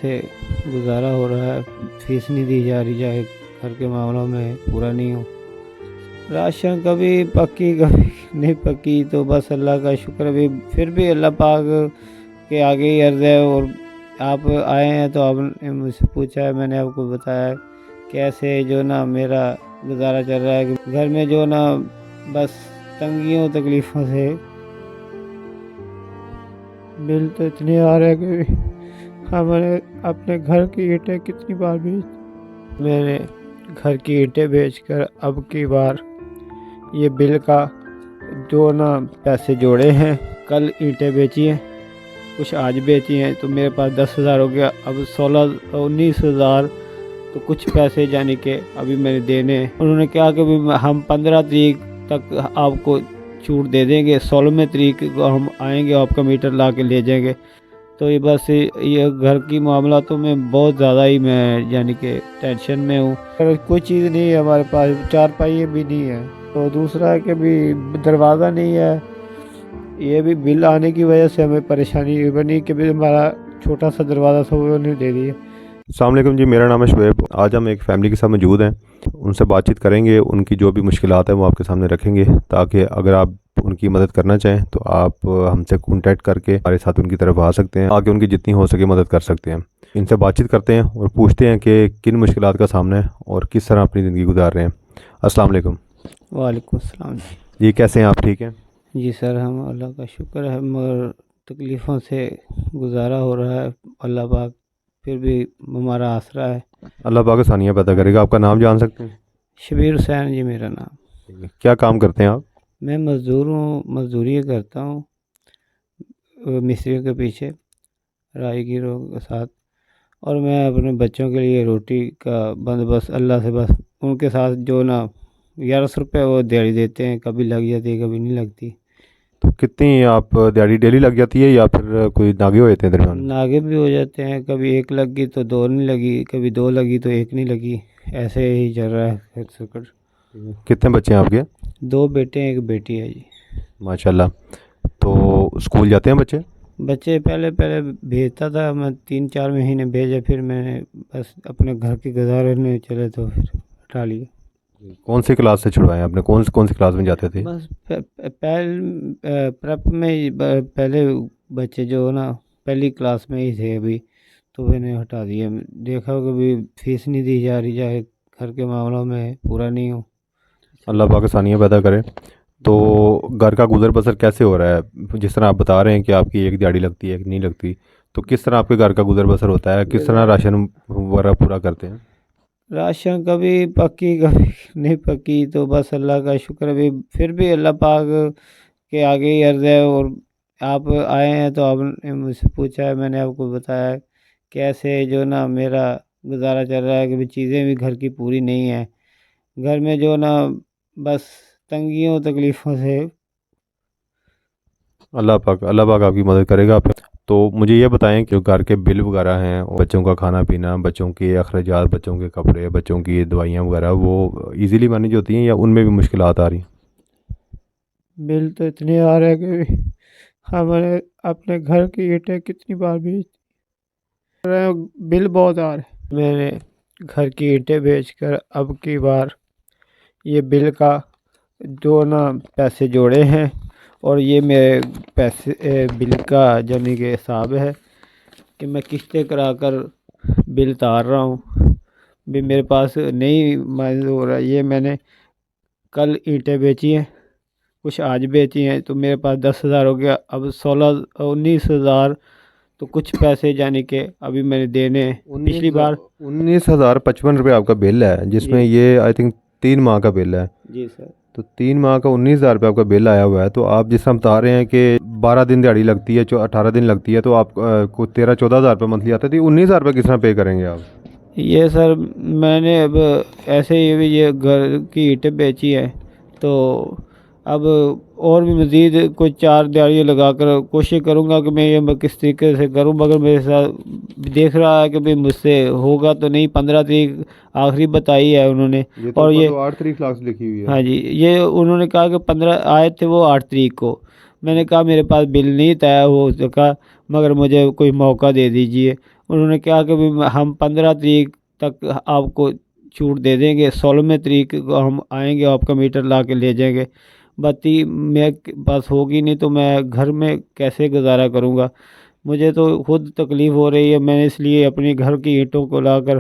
سے گزارا ہو رہا ہے، فیس نہیں دی جا رہی، چاہے گھر کے معاملوں میں پورا نہیں ہو۔ راشن کبھی پکی کبھی نہیں پکی، تو بس اللہ کا شکر بھی، پھر بھی اللہ پاک کے آگے ہی عرض ہے۔ اور آپ آئے ہیں تو آپ نے مجھ سے پوچھا ہے، میں نے آپ کو بتایا کیسے جو نا میرا گزارا چل رہا ہے کہ گھر میں جو نا بس تنگیوں تکلیفوں سے بل تو اتنے آ رہے کہ ہم نے اپنے گھر کی اینٹیں کتنی بار بیچ، میں نے گھر کی اینٹیں بیچ کر اب کی بار یہ بل کا جو نا پیسے جوڑے ہیں۔ کل اینٹیں بیچی ہیں، کچھ آج بیچی ہیں، تو میرے پاس 10,000 ہو گیا۔ اب 19,000 تو کچھ پیسے یعنی کہ ابھی میں نے دینے ہیں۔ انہوں نے کہا کہ ہم 15 تاریخ تک آپ کو چھوٹ دے دیں گے، 16ویں تاریخ کو ہم آئیں گے، آپ کا میٹر لا کے لے جائیں گے۔ تو یہ بس یہ گھر کی معاملاتوں میں بہت زیادہ ہی میں یعنی کہ ٹینشن میں ہوں۔ کوئی چیز نہیں ہے ہمارے پاس، 4 پہیے بھی نہیں ہے، تو دوسرا ہے کہ بھی دروازہ نہیں ہے۔ یہ بھی بل آنے کی وجہ سے ہمیں پریشانی بنی کہ بھی ہمارا چھوٹا سا دروازہ تھا وہ نہیں دے دیا۔ السلام علیکم جی، میرا نام ہے شعیب۔ آج ہم ایک فیملی کے ساتھ موجود ہیں، ان سے بات چیت کریں گے، ان کی جو بھی مشکلات ہیں وہ آپ کے سامنے رکھیں گے، تاکہ اگر آپ ان کی مدد کرنا چاہیں تو آپ ہم سے کانٹیکٹ کر کے ہمارے ساتھ ان کی طرف آ سکتے ہیں، تاکہ ان کی جتنی ہو سکے مدد کر سکتے ہیں۔ ان سے بات چیت کرتے ہیں اور پوچھتے ہیں کہ کن مشکلات کا سامنا ہے اور کس طرح اپنی زندگی گزار رہے ہیں۔ السلام علیکم وعلیکم السلام جی، کیسے ہیں آپ؟ ٹھیک ہیں جی سر، ہم اللہ کا شکر ہے، مگر تکلیفوں سے گزارا ہو رہا ہے، اللہ پاک پھر بھی ہمارا آسرا ہے۔ اللہ پاک آسانیاں پیدا کرے گا۔ آپ کا نام جان سکتے ہیں؟ شبیر حسین جی میرا نام۔ کیا کام کرتے ہیں آپ؟ میں مزدور ہوں، مزدوری کرتا ہوں مستریوں کے پیچھے رائی گیروں کے ساتھ، اور میں اپنے بچوں کے لیے روٹی کا بندوبست اللہ سے بس ان کے ساتھ جو نا 1100 روپے وہ دیہڑی دیتے ہیں، کبھی لگ جاتی ہے کبھی نہیں لگتی۔ تو کتنی آپ دیہڑی ڈیلی لگ جاتی ہے یا پھر کوئی ناگے ہو جاتے ہیں درمیان؟ ناگے بھی ہو جاتے ہیں، کبھی 1 لگ گئی تو 2 نہیں لگی، کبھی 2 لگی تو 1 نہیں لگی، ایسے ہی چل رہا ہے شکر۔ کتنے بچے ہیں آپ کے؟ 2 بیٹے ہیں، 1 بیٹی ہے جی۔ ماشاءاللہ۔ تو اسکول جاتے ہیں بچے؟ بچے پہلے بھیجتا تھا میں، 3-4 مہینے بھیجا، پھر میں نے بس اپنے گھر کے گزارے نہیں چلے تو پھر ہٹا لیا۔ کون سی کلاس سے چھڑوائے آپ نے؟ کون سی کلاس میں جاتے تھے؟ بس پریپ میں پہلے بچے جو نا پہلی کلاس میں ہی تھے ابھی، تو میں نے ہٹا دیا۔ دیکھا کہ بھی فیس نہیں دی جا رہی، چاہے گھر کے معاملوں میں پورا نہیں ہو۔ اللہ پاک آسانیاں پیدا کرے۔ تو گھر کا گزر بسر کیسے ہو رہا ہے؟ جس طرح آپ بتا رہے ہیں کہ آپ کی ایک دیہڑی لگتی ہے ایک نہیں لگتی، تو کس طرح آپ کے گھر کا گزر بسر ہوتا ہے؟ کس طرح راشن وغیرہ پورا کرتے ہیں؟ راشن کبھی پکی کبھی نہیں پکی، تو بس اللہ کا شکر بھی، پھر بھی اللہ پاک کے آگے ہی عرض ہے۔ اور آپ آئے ہیں تو آپ نے مجھ سے پوچھا ہے، میں نے آپ کو بتایا کیسے جو نا میرا گزارا چل رہا ہے کہ بھی چیزیں بھی گھر کی پوری نہیں ہیں، گھر میں جو نا بس تنگیوں تکلیفوں سے۔ اللہ پاک آپ کی مدد کرے گا۔ تو مجھے یہ بتائیں کہ جو گھر کے بل وغیرہ ہیں، بچوں کا کھانا پینا، بچوں کے اخراجات، بچوں کے کپڑے، بچوں کی دوائیاں وغیرہ، وہ ایزیلی مینیج ہوتی ہیں یا ان میں بھی مشکلات آ رہی ہیں؟ بل تو اتنے آ رہے کہ ہم نے اپنے گھر کی اینٹیں کتنی بار بیچ، بل بہت آ رہے۔ میں نے گھر کی اینٹیں بیچ کر اب کی بار یہ بل کا جو نا پیسے جوڑے ہیں، اور یہ میرے پیسے بل کا یعنی کہ حساب ہے کہ میں قسطیں کرا کر بل اتار رہا ہوں، بھی میرے پاس نہیں مانظور ہو رہا۔ یہ میں نے کل اینٹیں بیچی ہیں، کچھ آج بیچی ہیں، تو میرے پاس 10,000 ہو گیا۔ اب 19,000 تو کچھ پیسے یعنی کہ ابھی میں نے دینے ہیں۔ پچھلی بار 19,055 روپے آپ کا بل ہے، جس میں یہ آئی تھنک 3 ماہ کا بل ہے۔ جی سر۔ تو 3 ماہ کا 19,000 روپے آپ کا بل آیا ہوا ہے۔ تو آپ جس طرح بتا رہے ہیں کہ 12 دن دیہڑی لگتی ہے، 18 دن لگتی ہے، تو آپ کو 13-14 ہزار روپے منتھلی آتا ہے، تو 19,000 روپے کس طرح پے کریں گے آپ؟ یہ سر میں نے اب ایسے ہی بھی یہ گھر کی اینٹیں بیچی ہے، تو اب اور بھی مزید کوئی 4 دیہڑیاں لگا کر کوشش کروں گا کہ میں یہ کس طریقے سے کروں، مگر میرے ساتھ دیکھ رہا ہے کہ بھی مجھ سے ہوگا تو نہیں۔ 15 تاریخ آخری بتائی ہے انہوں نے، اور یہ 8 تاریخ لاسٹ لکھی ہوئی ہے۔ ہاں جی، یہ انہوں نے کہا کہ 15 آئے تھے وہ 8 تاریخ کو۔ میں نے کہا میرے پاس بل نہیں طے ہو سکا، مگر مجھے کوئی موقع دے دیجئے۔ انہوں نے کہا کہ ہم 15 تاریخ تک آپ کو چھوٹ دے دیں گے، 16ویں تاریخ کو ہم آئیں گے، آپ کا میٹر لا کے لے جائیں گے۔ بتی میں پاس ہوگی نہیں تو میں گھر میں کیسے گزارا کروں گا؟ مجھے تو خود تکلیف ہو رہی ہے، میں نے اس لیے اپنے گھر کی اینٹوں کو لا کر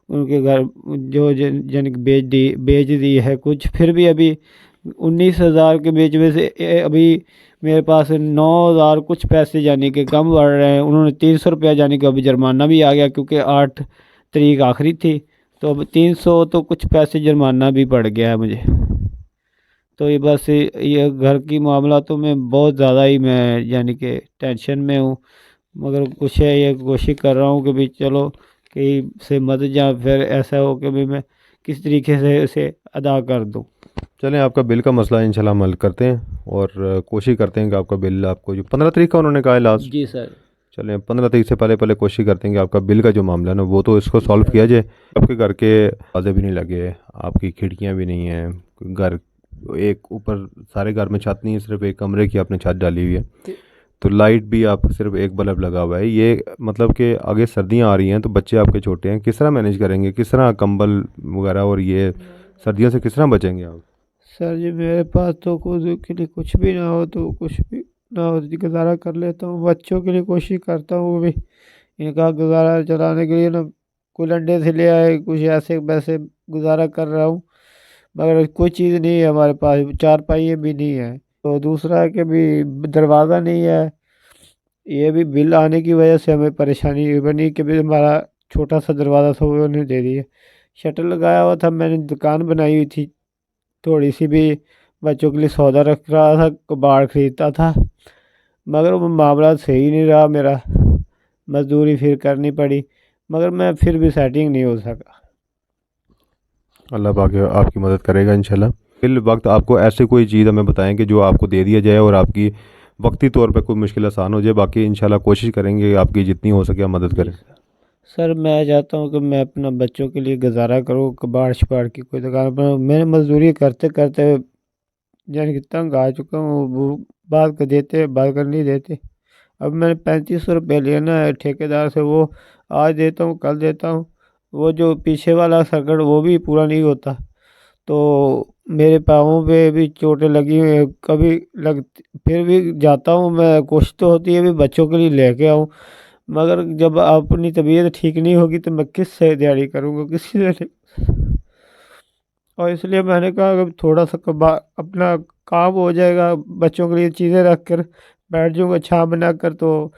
ان کے گھر جو جن بیچ دی ہے کچھ، پھر بھی ابھی 19,000 کے بیچ میں سے ابھی میرے پاس 9,000 کچھ پیسے یعنی کہ کم بڑھ رہے ہیں۔ انہوں نے 300 روپیہ یعنی کہ ابھی جرمانہ بھی آ گیا، کیونکہ 8 تاریخ آخری تھی، تو اب 300 تو کچھ پیسے جرمانہ بھی پڑ گیا ہے مجھے۔ تو یہ بس یہ گھر کی معاملاتوں میں بہت زیادہ ہی میں یعنی کہ ٹینشن میں ہوں، مگر کچھ ہے یہ کوشش کر رہا ہوں کہ بھی چلو کہیں سے مدد یا پھر ایسا ہو کہ بھی میں کس طریقے سے اسے ادا کر دوں۔ چلیں آپ کا بل کا مسئلہ انشاءاللہ حل کرتے ہیں اور کوشش کرتے ہیں کہ آپ کا بل آپ کو جو 15 تاریخ کا انہوں نے کہا ہے لاسٹ، جی سر۔ چلیں 15 تاریخ سے پہلے کوشش کرتے ہیں کہ آپ کا بل کا جو معاملہ ہے نا وہ تو اس کو سالو کیا جائے۔ آپ کے گھر کے دروازے بھی نہیں لگے، آپ کی کھڑکیاں بھی نہیں ہیں، گھر ایک اوپر سارے گھر میں چھت نہیں ہے، صرف ایک کمرے کی آپ نے چھت ڈالی ہوئی ہے، تو لائٹ بھی آپ صرف ایک بلب لگا ہوا ہے۔ یہ مطلب کہ آگے سردیاں آ رہی ہیں تو بچے آپ کے چھوٹے ہیں، کس طرح مینیج کریں گے؟ کس طرح کمبل وغیرہ اور یہ سردیوں سے کس طرح بچیں گے آپ؟ سر جی میرے پاس تو خود کے لیے کچھ بھی نہ ہو تو کچھ بھی نہ ہو گزارا کر لیتا ہوں، بچوں کے لیے کوشش کرتا ہوں بھی ان کا گزارا چلانے کے لیے نا، کوئی انڈے سے لے آئے، کچھ ایسے ویسے گزارا کر رہا ہوں، مگر کوئی چیز نہیں ہے ہمارے پاس، 4 پائیے بھی نہیں ہے۔ تو دوسرا ہے کہ بھی دروازہ نہیں ہے، یہ بھی بل آنے کی وجہ سے ہمیں پریشانی بنی کہ بھی ہمارا چھوٹا سا دروازہ تھا وہ انہیں دے دیا۔ شٹر لگایا ہوا تھا، میں نے دکان بنائی ہوئی تھی تھوڑی سی بھی، بچوں کے لیے سودا رکھ رہا تھا، کباڑ خریدتا تھا، مگر وہ معاملہ صحیح نہیں رہا میرا، مزدوری پھر کرنی پڑی، مگر میں پھر بھی سیٹنگ نہیں ہو سکا۔ اللہ پاک آپ کی مدد کرے گا انشاءاللہ۔ فی وقت آپ کو ایسے کوئی چیز ہمیں بتائیں کہ جو آپ کو دے دیا جائے اور آپ کی وقتی طور پہ کوئی مشکل آسان ہو جائے، باقی انشاءاللہ کوشش کریں گے کہ آپ کی جتنی ہو سکے مدد کریں۔ سر میں چاہتا ہوں کہ میں اپنا بچوں کے لیے گزارا کروں، کباڑ شپاڑ کی کوئی دکان پر، میں نے مزدوری کرتے کرتے یعنی کہ تنگ آ چکا ہوں، وہ بات کو دیتے بات کر نہیں دیتے۔ اب میں نے 3500 روپے لینا ہے ٹھیکیدار سے، وہ آج دیتا ہوں کل دیتا ہوں، وہ جو پیچھے والا سرکٹ وہ بھی پورا نہیں ہوتا، تو میرے پاؤں پہ بھی چوٹیں لگی ہوئی ہیں، کبھی پھر بھی جاتا ہوں میں، کوشش تو ہوتی ہے بھی بچوں کے لیے لے کے آؤں، مگر جب اپنی طبیعت ٹھیک نہیں ہوگی تو میں کس سے دیہڑی کروں گا، کسی سے نہیں۔ اور اس لیے میں نے کہا کہ تھوڑا سا اپنا کام ہو جائے گا، بچوں کے لیے چیزیں رکھ کر بیٹھ جاؤں گا چھاں بنا کر، تو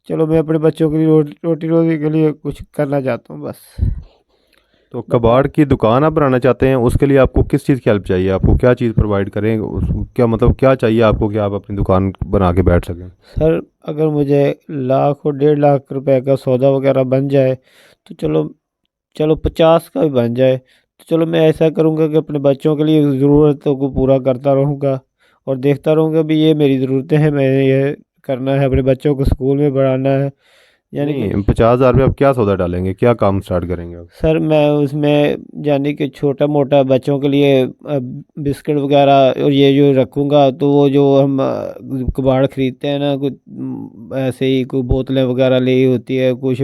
چلو میں اپنے بچوں کے لیے روٹی روزی کے لیے کچھ کرنا چاہتا ہوں بس۔ تو کباڑ کی دکان آپ بنانا چاہتے ہیں، اس کے لیے آپ کو کس چیز کی ہیلپ چاہیے؟ آپ کو کیا چیز پرووائڈ کریں؟ کیا مطلب کیا چاہیے آپ کو کہ آپ اپنی دکان بنا کے بیٹھ سکیں؟ سر اگر مجھے 1,00,000 اور 1.5 روپے کا سودا وغیرہ بن جائے تو چلو 50 کا بھی بن جائے تو چلو میں ایسا کروں گا کہ اپنے بچوں کے لیے ضرورتوں کو پورا کرتا رہوں گا اور دیکھتا رہوں گا بھی یہ میری ضرورتیں ہیں، میں نے یہ کرنا ہے، اپنے بچوں کو اسکول میں پڑھانا ہے، یعنی کہ 50,000 روپے آپ کیا سودا ڈالیں گے؟ کیا کام سٹارٹ کریں گے آپ؟ سر میں اس میں یعنی کہ چھوٹا موٹا بچوں کے لیے بسکٹ وغیرہ اور یہ جو رکھوں گا، تو وہ جو ہم کباڑ خریدتے ہیں نا، کچھ ایسے ہی کوئی بوتلیں وغیرہ لی ہوتی ہے، کچھ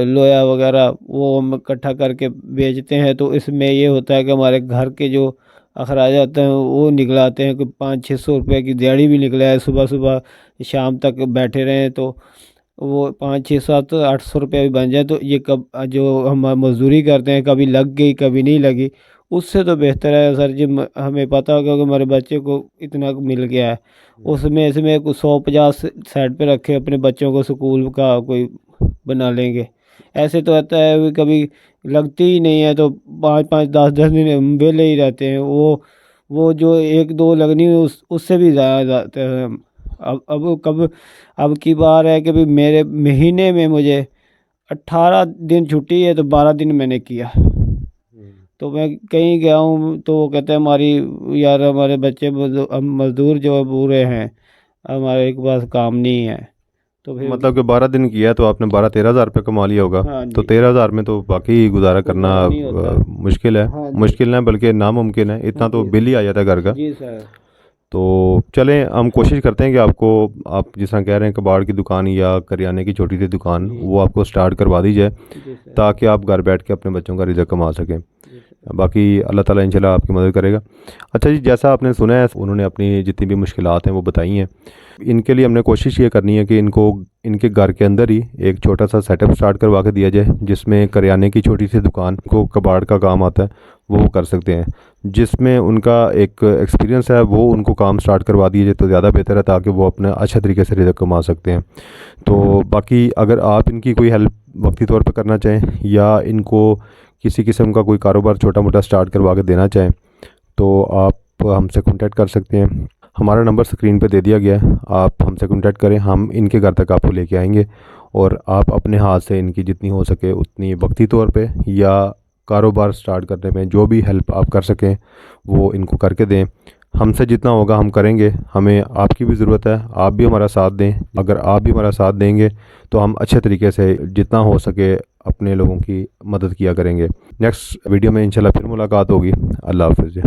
لویا وغیرہ، وہ ہم اکٹھا کر کے بیچتے ہیں، تو اس میں یہ ہوتا ہے کہ ہمارے گھر کے جو اخراجات ہیں وہ نکلاتے ہیں، کہ 500-600 روپے کی دیہڑی بھی نکلا ہے، صبح صبح شام تک بیٹھے رہیں تو وہ 500-600-700-800 روپے بھی بن جائے، تو یہ جو ہم مزدوری کرتے ہیں کبھی لگ گئی کبھی نہیں لگی، اس سے تو بہتر ہے سر جی ہمیں پتہ ہوگا کہ ہمارے بچے کو اتنا مل گیا ہے، اس میں 150 سائڈ پہ رکھے اپنے بچوں کو سکول کا کوئی بنا لیں گے۔ ایسے تو ہوتا ہے کبھی لگتی ہی نہیں ہے تو 5-5 10-10 دن ویلے ہی رہتے ہیں، وہ جو 1-2 لگنی اس سے بھی زیادہ جاتے ہیں۔ اب کی بار ہے کہ میرے مہینے میں مجھے 18 دن چھٹی ہے تو 12 دن میں نے کیا، تو میں کہیں گیا ہوں تو وہ کہتے ہیں ہمارے بچے مزدور جو پورے ہیں، ہمارے پاس کام نہیں ہے، تو پھر مطلب کہ 12 دن کیا تو آپ نے 12-13 ہزار روپے کما لیا ہوگا، ہاں تو جی 13 ہزار میں تو باقی گزارا کرنا نہیں ہوتا۔ مشکل ہے، ہاں جی مشکل نہیں بلکہ ناممکن ہے، اتنا تو جی بل ہی آ جاتا ہے گھر کا۔ جی سر۔ تو چلیں ہم کوشش کرتے ہیں کہ آپ جس طرح کہہ رہے ہیں کباڑ کی دکان یا کریانے کی چھوٹی سی دکان وہ آپ کو سٹارٹ کروا دی جائے جی سر تاکہ آپ گھر بیٹھ کے اپنے بچوں کا رزق کما سکیں. جی سر باقی اللہ تعالیٰ انشاءاللہ آپ کی مدد کرے گا. اچھا جی، جیسا آپ نے سنا ہے انہوں نے اپنی جتنی بھی مشکلات ہیں وہ بتائی ہیں. ان کے لیے ہم نے کوشش یہ کرنی ہے کہ ان کے گھر کے اندر ہی ایک چھوٹا سا سیٹ اپ سٹارٹ کروا کے دیا جائے جس میں کریانے کی چھوٹی سی دکان کو کباڑ کا کام آتا ہے وہ کر سکتے ہیں. جس میں ان کا ایک ایکسپیرینس ہے وہ ان کو کام سٹارٹ کروا دیا جائے تو زیادہ بہتر ہے تاکہ وہ اپنا اچھا طریقے سے رزق کما سکتے ہیں. تو باقی اگر آپ ان کی کوئی ہیلپ وقتی طور پہ کرنا چاہیں یا ان کو کسی قسم کا کوئی کاروبار چھوٹا موٹا سٹارٹ کروا کے دینا چاہیں تو آپ ہم سے کانٹیکٹ کر سکتے ہیں. ہمارا نمبر سکرین پہ دے دیا گیا ہے، آپ ہم سے کانٹیکٹ کریں، ہم ان کے گھر تک آپ کو لے کے آئیں گے اور آپ اپنے ہاتھ سے ان کی جتنی ہو سکے اتنی وقتی طور پہ یا کاروبار سٹارٹ کرنے میں جو بھی ہیلپ آپ کر سکیں وہ ان کو کر کے دیں. ہم سے جتنا ہوگا ہم کریں گے. ہمیں آپ کی بھی ضرورت ہے، آپ بھی ہمارا ساتھ دیں. اگر آپ بھی ہمارا ساتھ دیں گے تو ہم اچھے طریقے سے جتنا ہو سکے اپنے لوگوں کی مدد کیا کریں گے. نیکسٹ ویڈیو میں انشاءاللہ پھر ملاقات ہوگی. اللہ حافظ جی.